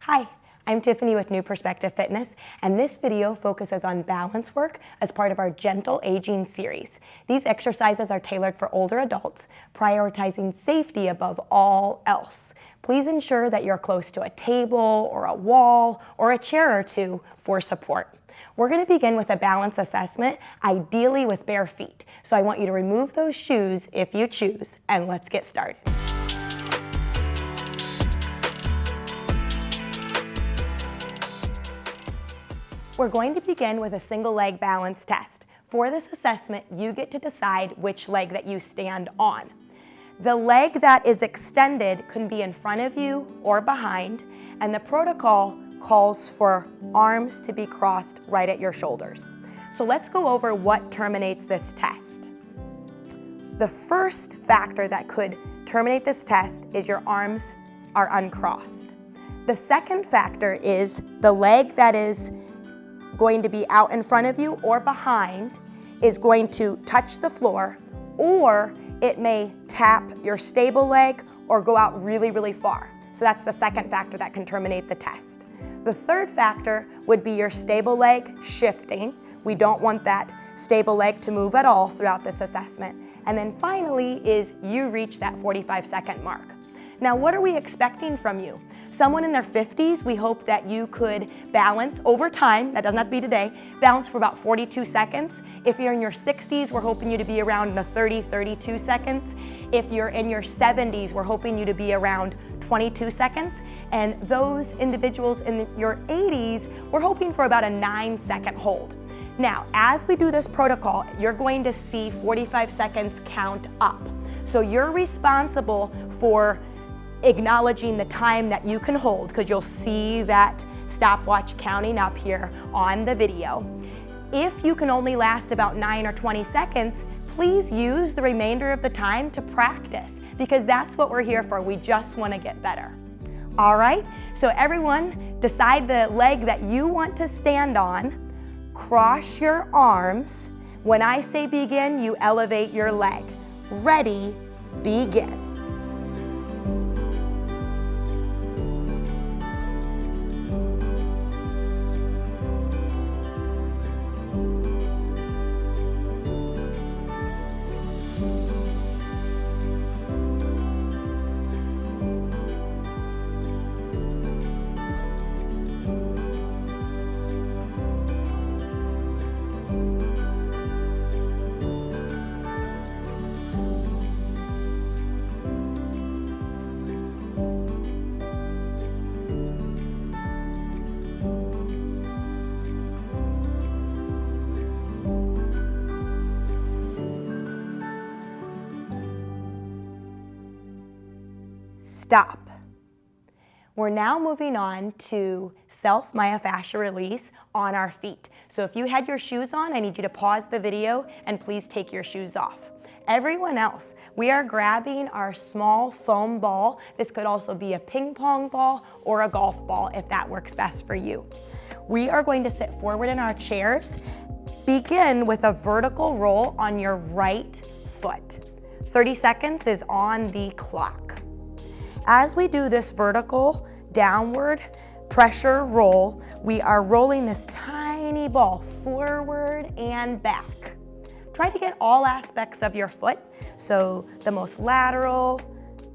Hi, I'm Tiffany with New Perspective Fitness, and this video focuses on balance work as part of our Gentle Aging series. These exercises are tailored for older adults, prioritizing safety above all else. Please ensure that you're close to a table or a wall or a chair or two for support. We're going to begin with a balance assessment, ideally with bare feet. So I want you to remove those shoes if you choose, and let's get started. We're going to begin with a single leg balance test. For this assessment, you get to decide which leg that you stand on. The leg that is extended can be in front of you or behind, and the protocol calls for arms to be crossed right at your shoulders. So let's go over what terminates this test. The first factor that could terminate this test is your arms are uncrossed. The second factor is the leg that is going to be out in front of you or behind is going to touch the floor, or it may tap your stable leg or go out really, really far. So that's the second factor that can terminate the test. The third factor would be your stable leg shifting. We don't want that stable leg to move at all throughout this assessment. And then finally is you reach that 45-second mark. Now, what are we expecting from you? Someone in their 50s, we hope that you could balance over time, that doesn't have to be today, balance for about 42 seconds. If you're in your 60s, we're hoping you to be around the 32 seconds. If you're in your 70s, we're hoping you to be around 22 seconds. And those individuals in your 80s, we're hoping for about a 9-second hold. Now, as we do this protocol, you're going to see 45 seconds count up. So you're responsible for acknowledging the time that you can hold, because you'll see that stopwatch counting up here on the video. If you can only last about 9 or 20 seconds, please use the remainder of the time to practice, because that's what we're here for. We just want to get better. All right, so everyone decide the leg that you want to stand on, cross your arms. When I say begin, you elevate your leg. Ready, begin. Stop. We're now moving on to self-myofascial release on our feet. So if you had your shoes on, I need you to pause the video and please take your shoes off. Everyone else, we are grabbing our small foam ball. This could also be a ping pong ball or a golf ball if that works best for you. We are going to sit forward in our chairs. Begin with a vertical roll on your right foot. 30 seconds is on the clock. As we do this vertical downward pressure roll, we are rolling this tiny ball forward and back. Try to get all aspects of your foot, so the most lateral,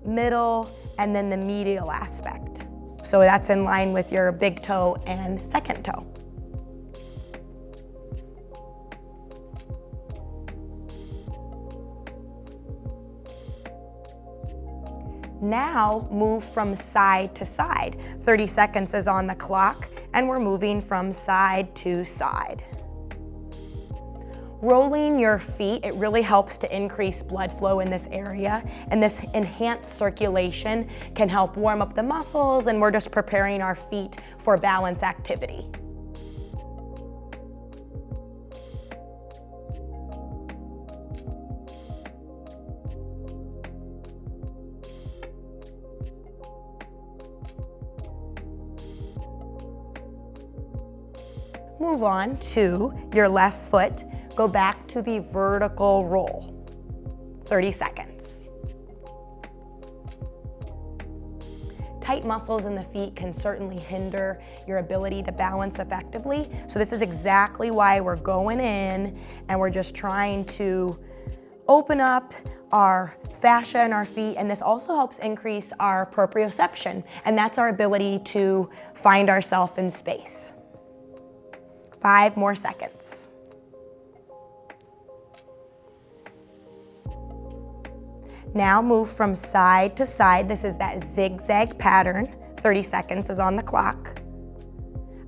middle, and then the medial aspect. So that's in line with your big toe and second toe. Now move from side to side. 30 seconds is on the clock, and we're moving from side to side. Rolling your feet, it really helps to increase blood flow in this area, and this enhanced circulation can help warm up the muscles, and we're just preparing our feet for balance activity. Move on to your left foot. Go back to the vertical roll. 30 seconds. tight muscles in the feet can certainly hinder your ability to balance effectively. So this is exactly why we're going in and we're just trying to open up our fascia in our feet, and this also helps increase our proprioception, and that's our ability to find ourselves in space. 5 more seconds. Now move from side to side. This is that zigzag pattern. 30 seconds is on the clock.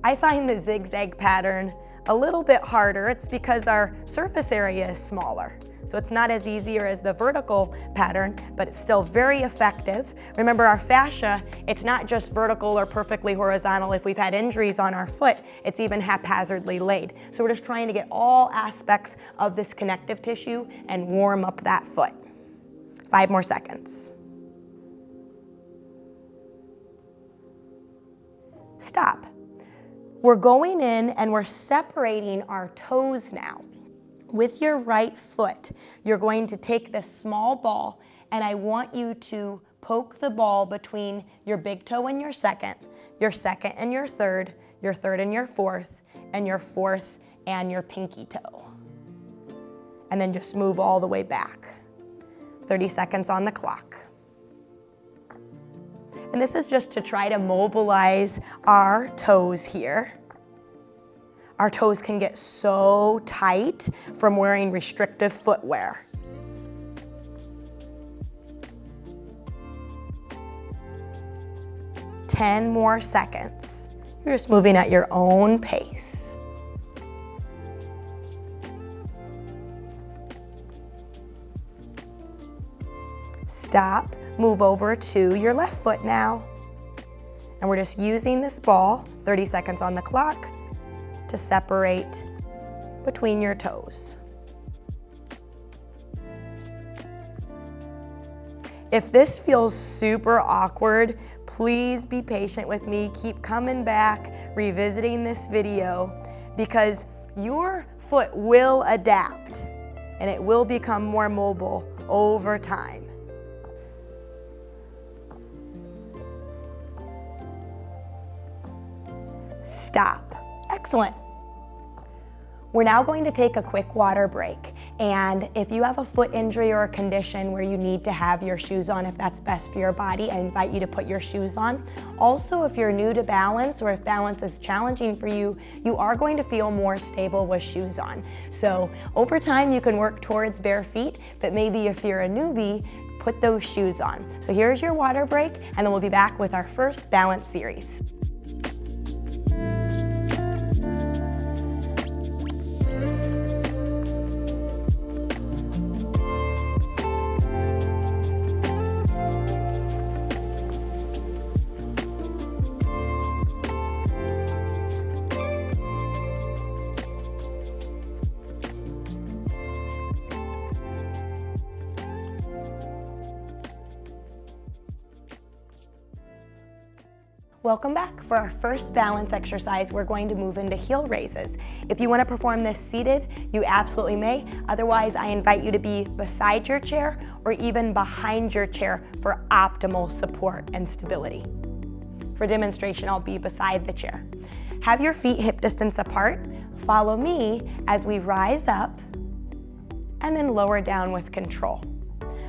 I find the zigzag pattern a little bit harder. It's because our surface area is smaller. So it's not as easier as the vertical pattern, but it's still very effective. Remember, our fascia, it's not just vertical or perfectly horizontal. If we've had injuries on our foot, it's even haphazardly laid. So we're just trying to get all aspects of this connective tissue and warm up that foot. 5 more seconds. Stop. We're going in and we're separating our toes now. With your right foot, you're going to take this small ball, and I want you to poke the ball between your big toe and your second and your third and your fourth and your pinky toe. And then just move all the way back. 30 seconds on the clock. And this is just to try to mobilize our toes here. Our toes can get so tight from wearing restrictive footwear. Ten more seconds. You're just moving at your own pace. Stop, move over to your left foot now. And we're just using this ball, 30 seconds on the clock, to separate between your toes. If this feels super awkward, please be patient with me. Keep coming back, revisiting this video, because your foot will adapt and it will become more mobile over time. Stop. Excellent. We're now going to take a quick water break, and if you have a foot injury or a condition where you need to have your shoes on, if that's best for your body, I invite you to put your shoes on. Also, if you're new to balance or if balance is challenging for you, you are going to feel more stable with shoes on. So over time you can work towards bare feet, but maybe if you're a newbie, put those shoes on. So here's your water break, and then we'll be back with our first balance series. Welcome back. For our first balance exercise, we're going to move into heel raises. If you want to perform this seated, you absolutely may. Otherwise, I invite you to be beside your chair or even behind your chair for optimal support and stability. For demonstration, I'll be beside the chair. Have your feet hip distance apart. Follow me as we rise up and then lower down with control.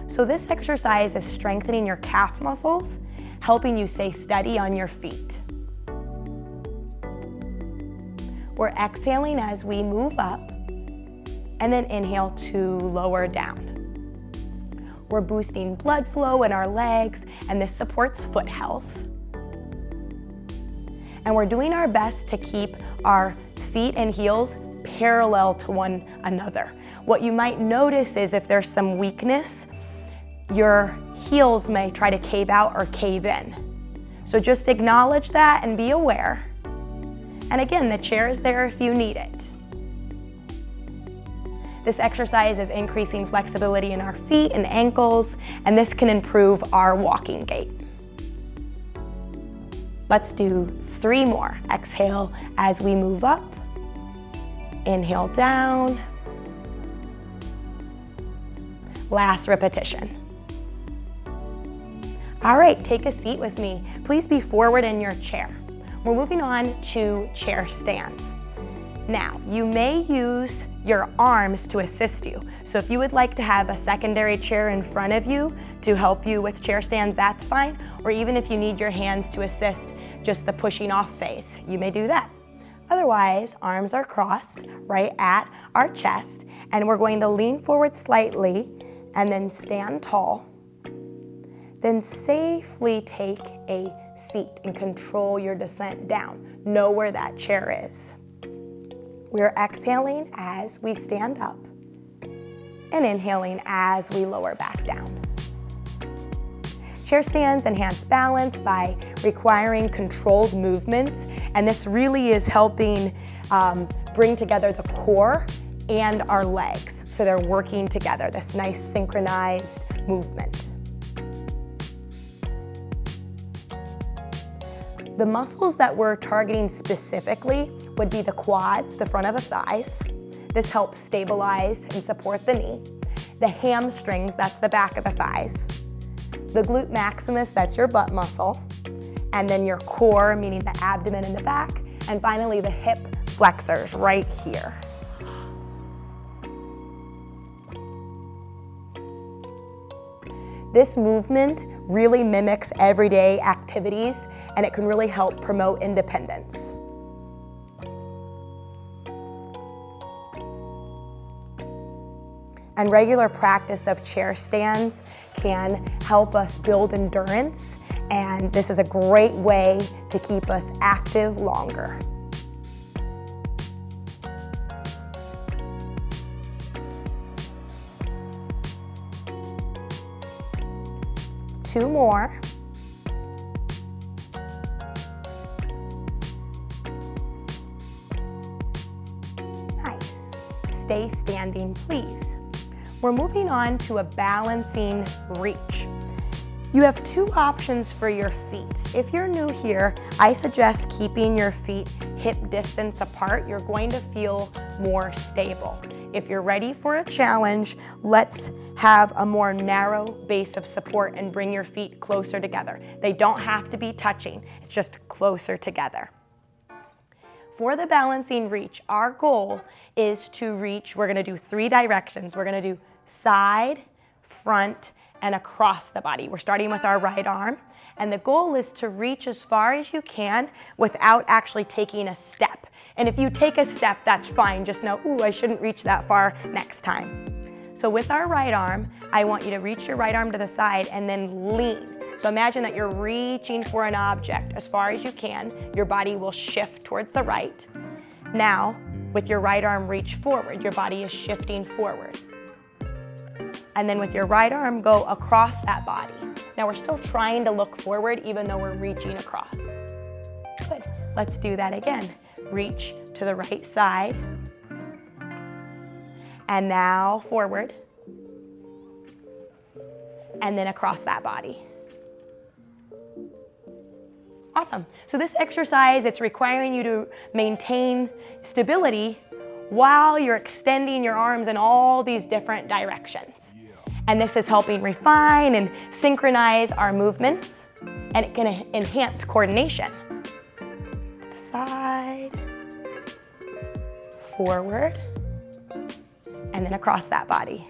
So this exercise is strengthening your calf muscles, helping you stay steady on your feet. We're exhaling as we move up, and then inhale to lower down. We're boosting blood flow in our legs, and this supports foot health. And we're doing our best to keep our feet and heels parallel to one another. What you might notice is if there's some weakness, your heels may try to cave out or cave in. So just acknowledge that and be aware. And again, the chair is there if you need it. This exercise is increasing flexibility in our feet and ankles, and this can improve our walking gait. Let's do 3 more. Exhale as we move up. Inhale down. Last repetition. All right, take a seat with me. Please be forward in your chair. We're moving on to chair stands. Now, you may use your arms to assist you. So if you would like to have a secondary chair in front of you to help you with chair stands, that's fine. Or even if you need your hands to assist just the pushing off phase, you may do that. Otherwise, arms are crossed right at our chest, and we're going to lean forward slightly and then stand tall. Then safely take a seat and control your descent down. Know where that chair is. We're exhaling as we stand up and inhaling as we lower back down. Chair stands enhance balance by requiring controlled movements, and this really is helping bring together the core and our legs. So they're working together, this nice synchronized movement. The muscles that we're targeting specifically would be the quads, the front of the thighs. This helps stabilize and support the knee. The hamstrings, that's the back of the thighs. The glute maximus, that's your butt muscle. And then your core, meaning the abdomen and the back. And finally, the hip flexors right here. This movement really mimics everyday activities, and it can really help promote independence. And regular practice of chair stands can help us build endurance, and this is a great way to keep us active longer. Two more. Nice. Stay standing, please. We're moving on to a balancing reach. You have two options for your feet. If you're new here, I suggest keeping your feet hip distance apart. You're going to feel more stable. If you're ready for a challenge, let's have a more narrow base of support and bring your feet closer together. They don't have to be touching, it's just closer together. For the balancing reach, our goal is to reach, we're gonna do 3 directions. We're gonna do side, front, and across the body. We're starting with our right arm, and the goal is to reach as far as you can without actually taking a step. And if you take a step, that's fine. Just know, ooh, I shouldn't reach that far next time. So with our right arm, I want you to reach your right arm to the side and then lean. So imagine that you're reaching for an object as far as you can. Your body will shift towards the right. Now, with your right arm, reach forward. Your body is shifting forward. And then with your right arm, go across that body. Now we're still trying to look forward even though we're reaching across. Good. Let's do that again. Reach to the right side. And now forward. And then across that body. Awesome. So this exercise, it's requiring you to maintain stability while you're extending your arms in all these different directions. And this is helping refine and synchronize our movements, and it can enhance coordination. To the side, forward, and then across that body.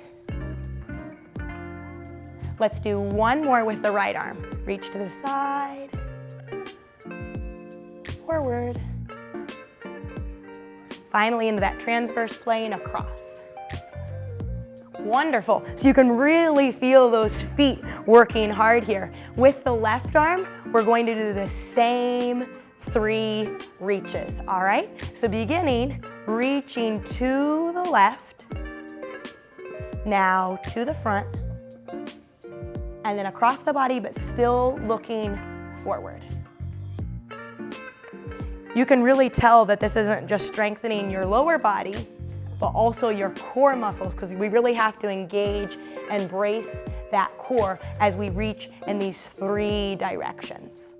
Let's do one more with the right arm. Reach to the side, forward. Finally into that transverse plane across. Wonderful. So you can really feel those feet working hard here. With the left arm, we're going to do the same 3 reaches, all right? So beginning, reaching to the left, now to the front, and then across the body, but still looking forward. You can really tell that this isn't just strengthening your lower body, but also your core muscles, because we really have to engage and brace that core as we reach in these 3 directions.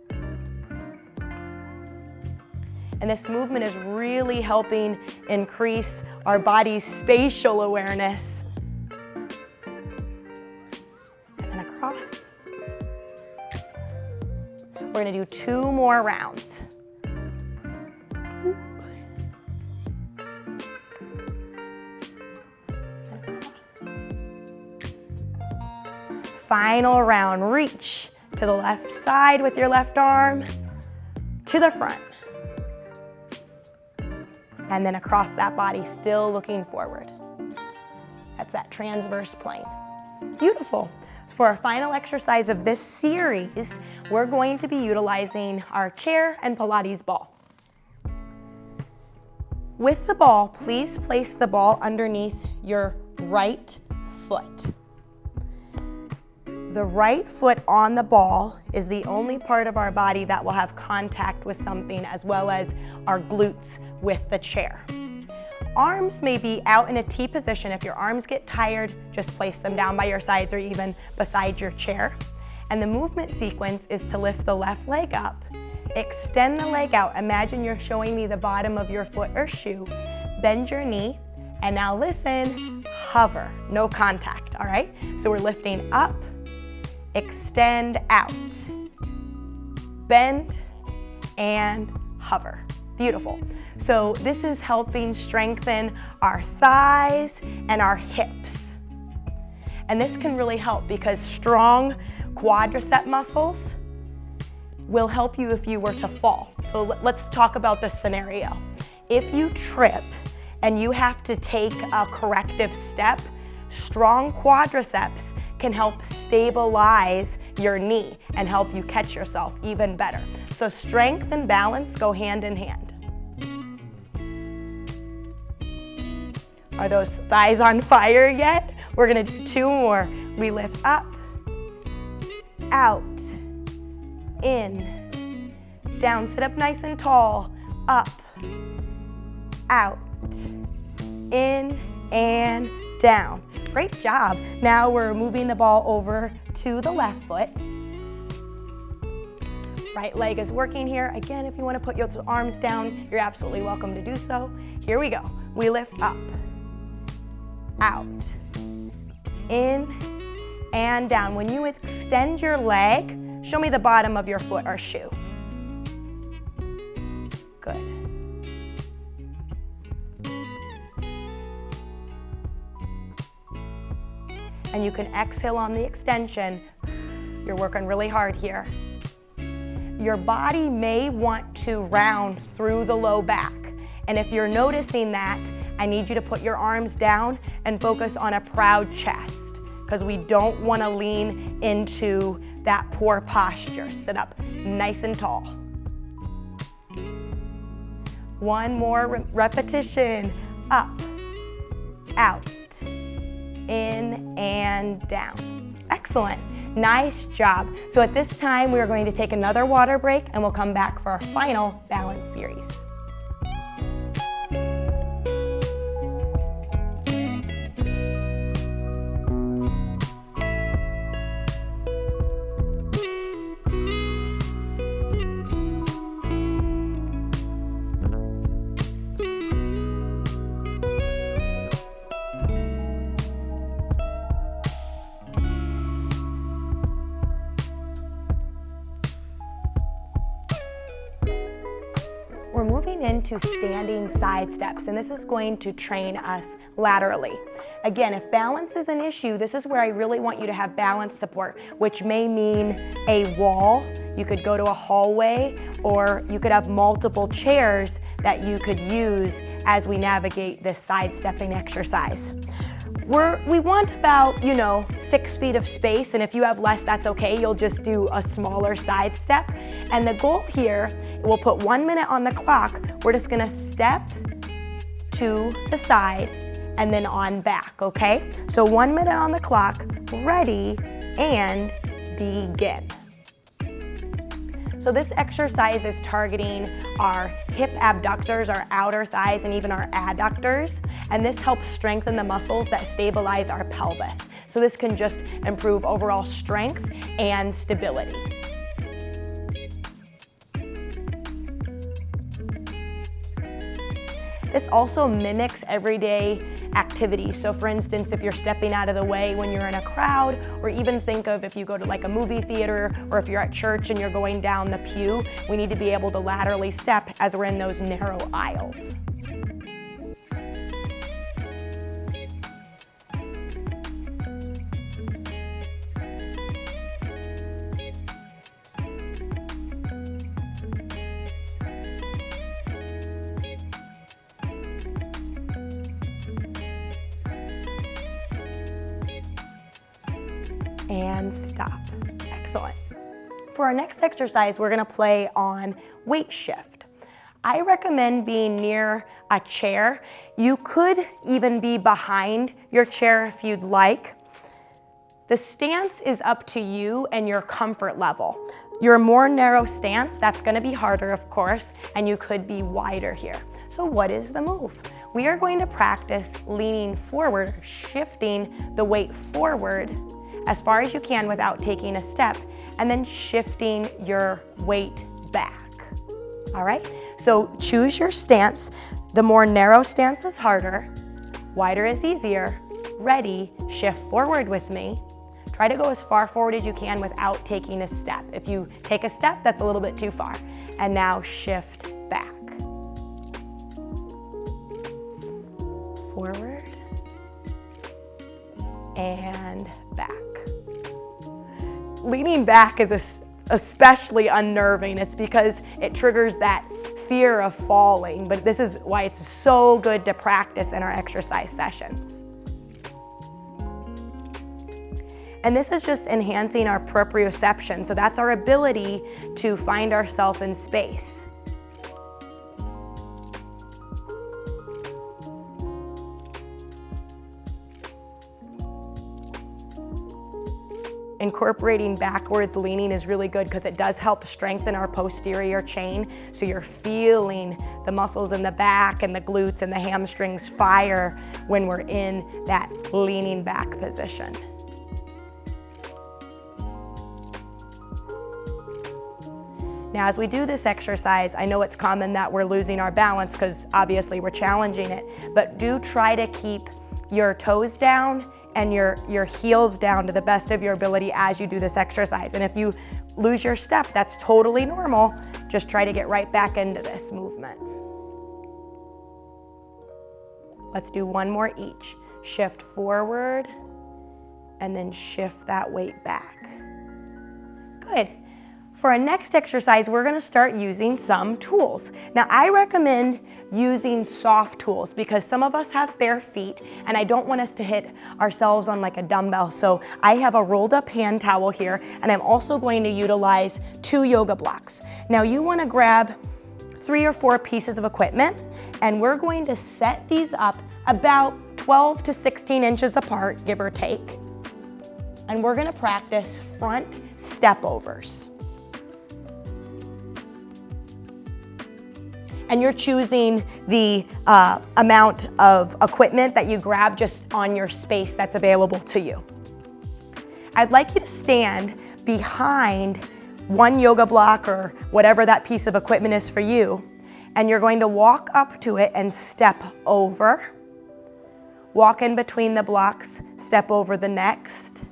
And this movement is really helping increase our body's spatial awareness. And then across. We're gonna do 2 more rounds. Final round, reach to the left side with your left arm, to the front. And then across that body, still looking forward. That's that transverse plane. Beautiful. So for our final exercise of this series, we're going to be utilizing our chair and Pilates ball. With the ball, please place the ball underneath your right foot. The right foot on the ball is the only part of our body that will have contact with something, as well as our glutes with the chair. Arms may be out in a T position. If your arms get tired, just place them down by your sides or even beside your chair. And the movement sequence is to lift the left leg up, extend the leg out. Imagine you're showing me the bottom of your foot or shoe. Bend your knee, and now listen, hover, no contact, all right? So we're lifting up, extend out, bend, and hover. Beautiful. So this is helping strengthen our thighs and our hips. And this can really help because strong quadricep muscles will help you if you were to fall. So let's talk about this scenario. If you trip and you have to take a corrective step, strong quadriceps can help stabilize your knee and help you catch yourself even better. So strength and balance go hand in hand. Are those thighs on fire yet? We're gonna do 2 more. We lift up, out, in, down, sit up nice and tall, up, out, in, and down. Great job. Now we're moving the ball over to the left foot. Right leg is working here. Again, if you want to put your arms down, you're absolutely welcome to do so. Here we go. We lift up, out, in, and down. When you extend your leg, show me the bottom of your foot or shoe. Good. And you can exhale on the extension. You're working really hard here. Your body may want to round through the low back. And if you're noticing that, I need you to put your arms down and focus on a proud chest, because we don't want to lean into that poor posture. Sit up nice and tall. 1 more repetition. Up, out, in, and down. Excellent. Nice job. So at this time, we are going to take another water break and we'll come back for our final balance series. We're moving into standing side steps, and this is going to train us laterally. Again, if balance is an issue, this is where I really want you to have balance support, which may mean a wall. You could go to a hallway, or you could have multiple chairs that you could use as we navigate this sidestepping exercise. We want about, 6 feet of space, and if you have less, that's okay. You'll just do a smaller side step. And the goal here, we'll put 1 minute on the clock. We're just gonna step to the side and then on back, okay? So 1 minute on the clock, ready, and begin. So this exercise is targeting our hip abductors, our outer thighs, and even our adductors. And this helps strengthen the muscles that stabilize our pelvis. So this can just improve overall strength and stability. This also mimics everyday activities. So for instance, if you're stepping out of the way when you're in a crowd, or even think of if you go to like a movie theater, or if you're at church and you're going down the pew, we need to be able to laterally step as we're in those narrow aisles. And stop. Excellent. For our next exercise, we're gonna play on weight shift. I recommend being near a chair. You could even be behind your chair if you'd like. The stance is up to you and your comfort level. Your more narrow stance, that's gonna be harder, of course, and you could be wider here. So what is the move? We are going to practice leaning forward, shifting the weight forward as far as you can without taking a step, and then shifting your weight back. All right, so choose your stance. The more narrow stance is harder, wider is easier. Ready, shift forward with me. Try to go as far forward as you can without taking a step. If you take a step, that's a little bit too far. And now shift back. Forward and back. Leaning back is especially unnerving. It's because it triggers that fear of falling, but this is why it's so good to practice in our exercise sessions. And this is just enhancing our proprioception, so that's our ability to find ourselves in space. Incorporating backwards leaning is really good because it does help strengthen our posterior chain. So you're feeling the muscles in the back and the glutes and the hamstrings fire when we're in that leaning back position. Now, as we do this exercise, I know it's common that we're losing our balance because obviously we're challenging it, but do try to keep your toes down and your heels down to the best of your ability as you do this exercise. And if you lose your step, that's totally normal. Just try to get right back into this movement. Let's do one more each. Shift forward and then shift that weight back. Good. For our next exercise, we're gonna start using some tools. Now, I recommend using soft tools because some of us have bare feet and I don't want us to hit ourselves on like a dumbbell. So I have a rolled up hand towel here and I'm also going to utilize 2 yoga blocks. Now you wanna grab 3 or 4 pieces of equipment and we're going to set these up about 12 to 16 inches apart, give or take. And we're gonna practice front step overs. And you're choosing the amount of equipment that you grab just on your space that's available to you. I'd like you to stand behind one yoga block or whatever that piece of equipment is for you, and you're going to walk up to it and step over, walk in between the blocks, step over the next,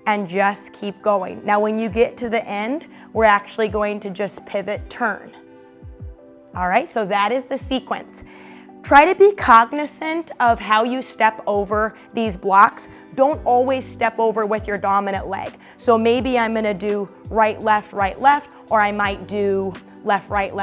and just keep going. Now when you get to the end, we're actually going to just pivot, turn. All right, so that is the sequence. Try to be cognizant of how you step over these blocks. Don't always step over with your dominant leg. So maybe I'm gonna do right, left, or I might do left, right,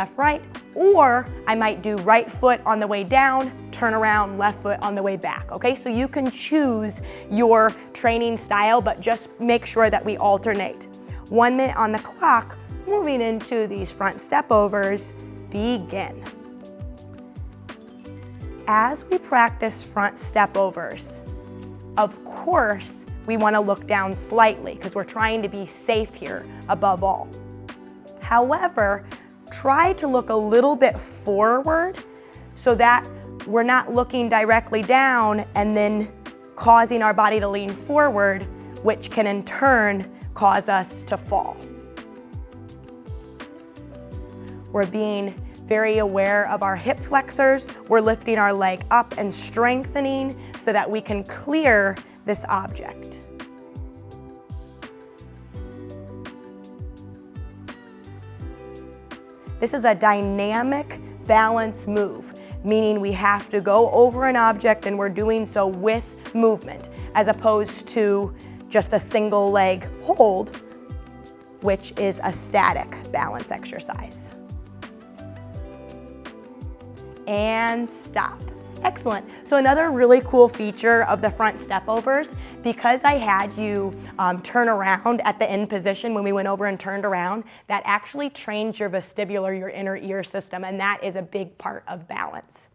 or I might do right foot on the way down, turn around, left foot on the way back, okay? So you can choose your training style, but just make sure that we alternate. 1 minute on the clock, moving into these front step overs, begin. As we practice front step overs, of course, we want to look down slightly because we're trying to be safe here above all. However, try to look a little bit forward so that we're not looking directly down and then causing our body to lean forward, which can in turn cause us to fall. We're being very aware of our hip flexors. We're lifting our leg up and strengthening so that we can clear this object. This is a dynamic balance move, meaning we have to go over an object and we're doing so with movement, as opposed to just a single leg hold, which is a static balance exercise. And stop. Excellent. So another really cool feature of the front step overs, because I had you turn around at the end position when we went over and turned around, that actually trains your vestibular, your inner ear system, and that is a big part of balance.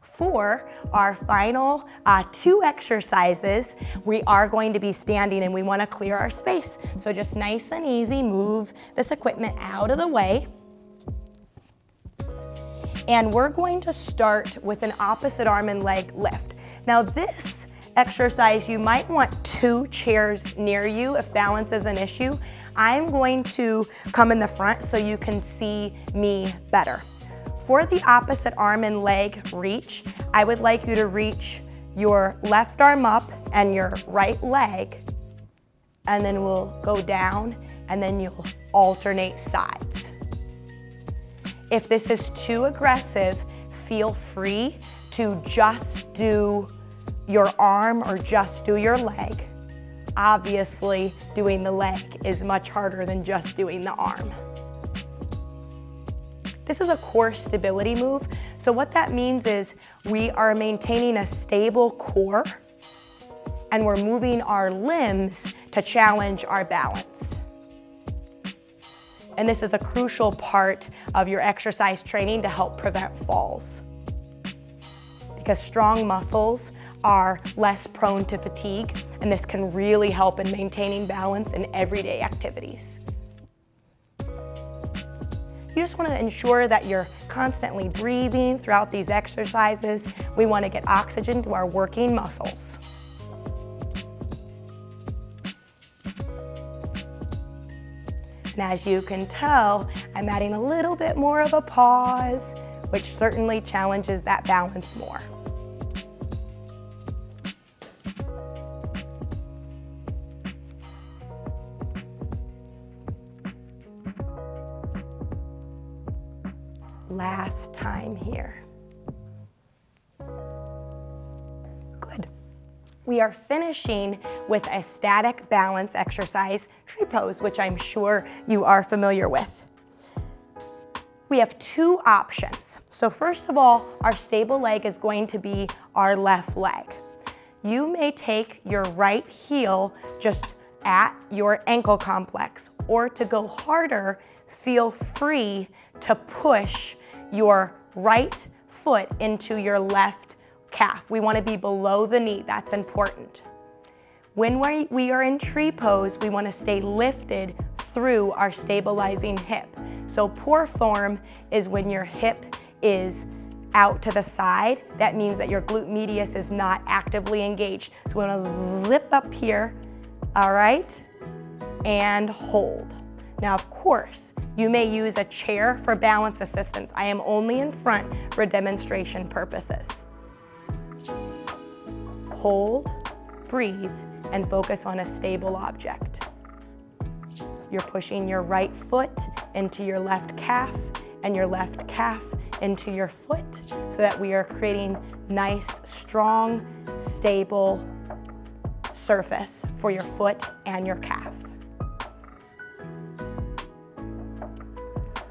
For our final 2 exercises, we are going to be standing and we want to clear our space. So just nice and easy, move this equipment out of the way. And we're going to start with an opposite arm and leg lift. Now this exercise, you might want 2 chairs near you if balance is an issue. I'm going to come in the front so you can see me better. For the opposite arm and leg reach, I would like you to reach your left arm up and your right leg, and then we'll go down, and then you'll alternate sides. If this is too aggressive, feel free to just do your arm or just do your leg. Obviously, doing the leg is much harder than just doing the arm. This is a core stability move. So what that means is we are maintaining a stable core and we're moving our limbs to challenge our balance. And this is a crucial part of your exercise training to help prevent falls. Because strong muscles are less prone to fatigue, and this can really help in maintaining balance in everyday activities. You just want to ensure that you're constantly breathing throughout these exercises. We want to get oxygen to our working muscles. And as you can tell, I'm adding a little bit more of a pause, which certainly challenges that balance more. Last time here. Good. We are finishing with a static balance exercise, tree pose, which I'm sure you are familiar with. We have 2 options. So first of all, our stable leg is going to be our left leg. You may take your right heel just at your ankle complex, or to go harder, feel free to push your right foot into your left calf. We want to be below the knee, that's important. When we are in tree pose, we want to stay lifted through our stabilizing hip. So poor form is when your hip is out to the side. That means that your glute medius is not actively engaged. So we want to zip up here, all right, and hold. Now, of course, you may use a chair for balance assistance. I am only in front for demonstration purposes. Hold, breathe, and focus on a stable object. You're pushing your right foot into your left calf and your left calf into your foot so that we are creating nice, strong, stable surface for your foot and your calf.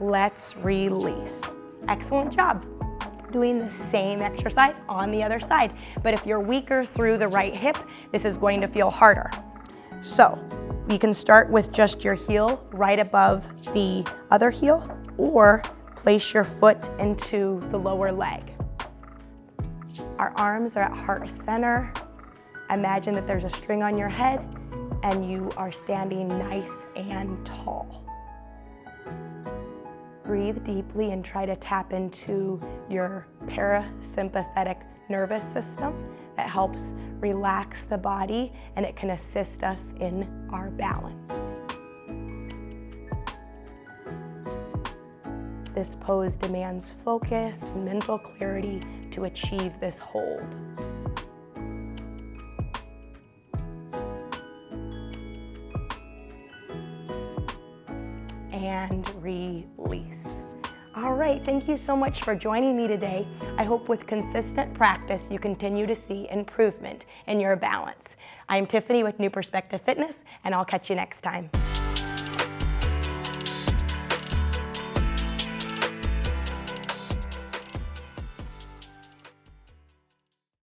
Let's release. Excellent job. Doing the same exercise on the other side. But if you're weaker through the right hip, this is going to feel harder. So you can start with just your heel right above the other heel, or place your foot into the lower leg. Our arms are at heart center. Imagine that there's a string on your head and you are standing nice and tall. Breathe deeply and try to tap into your parasympathetic nervous system that helps relax the body, and it can assist us in our balance. This pose demands focus, mental clarity to achieve this hold. And release. All right, thank you so much for joining me today. I hope with consistent practice you continue to see improvement in your balance. I'm Tiffany with New Perspective Fitness, and I'll catch you next time.